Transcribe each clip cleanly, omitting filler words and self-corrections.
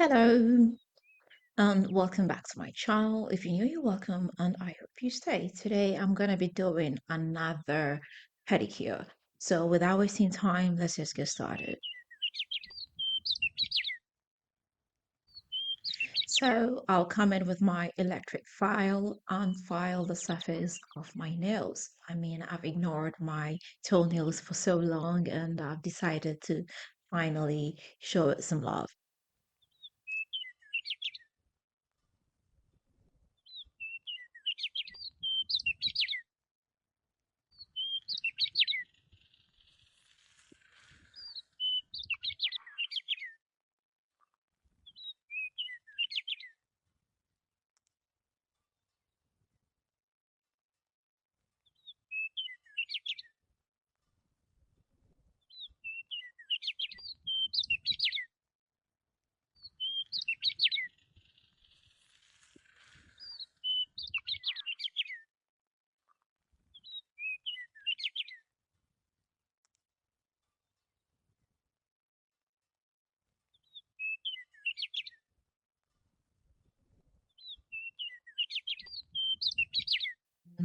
Hello, and welcome back to my channel. If you're new, you're welcome, and I hope you stay. Today, I'm going to be doing another pedicure. So, without wasting time, let's just get started. So, I'll come in with my electric file and file the surface of my nails. I mean, I've ignored my toenails for so long, and I've decided to finally show it some love.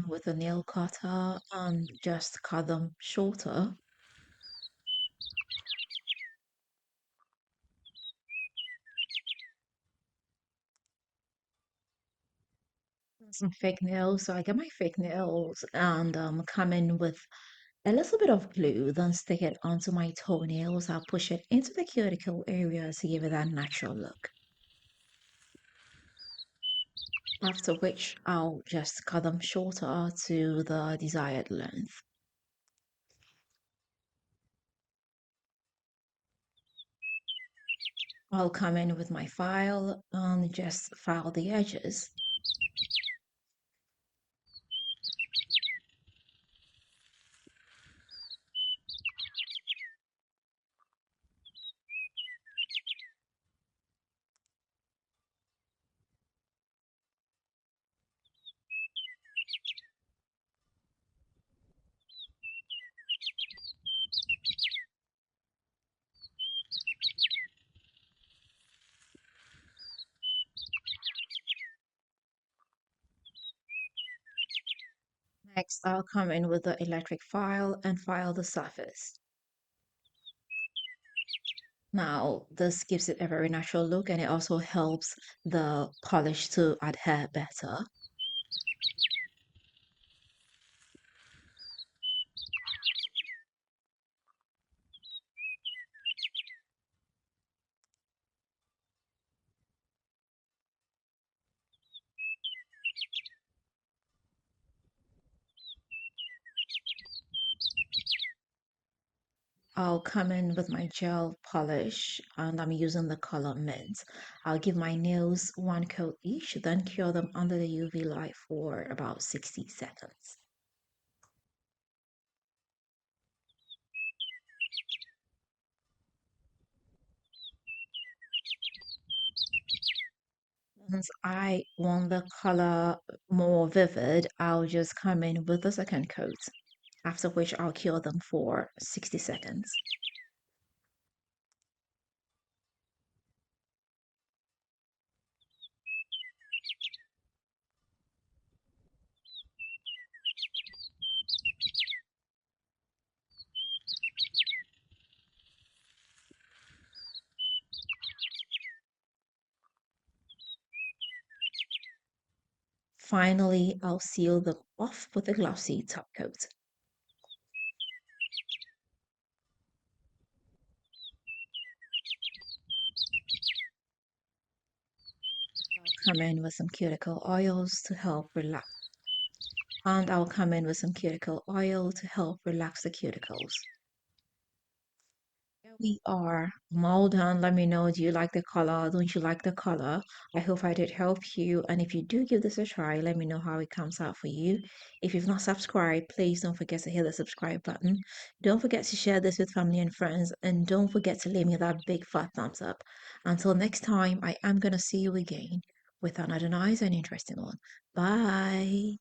With a nail cutter and just cut them shorter. Some fake nails. So I get my fake nails and come in with a little bit of glue, then stick it onto my toenails. I'll push it into the cuticle area to give it that natural look. After which I'll just cut them shorter to the desired length. I'll come in with my file and just file the edges. Next, I'll come in with the electric file and file the surface. Now, this gives it a very natural look and it also helps the polish to adhere better. I'll come in with my gel polish and I'm using the color mint. I'll give my nails one coat each, then cure them under the UV light for about 60 seconds. Since I want the color more vivid, I'll just come in with the second coat, after which I'll cure them for 60 seconds. Finally, I'll seal them off with a glossy top coat. Come in with some cuticle oils to help relax. And I'll come in with some cuticle oil to help relax the cuticles. Here we are. I'm all done. Let me know. Do you like the color? Don't you like the color? I hope I did help you. And if you do give this a try, let me know how it comes out for you. If you've not subscribed, please don't forget to hit the subscribe button. Don't forget to share this with family and friends. And don't forget to leave me that big fat thumbs up. Until next time, I am going to see you again with another nice and interesting one. Bye.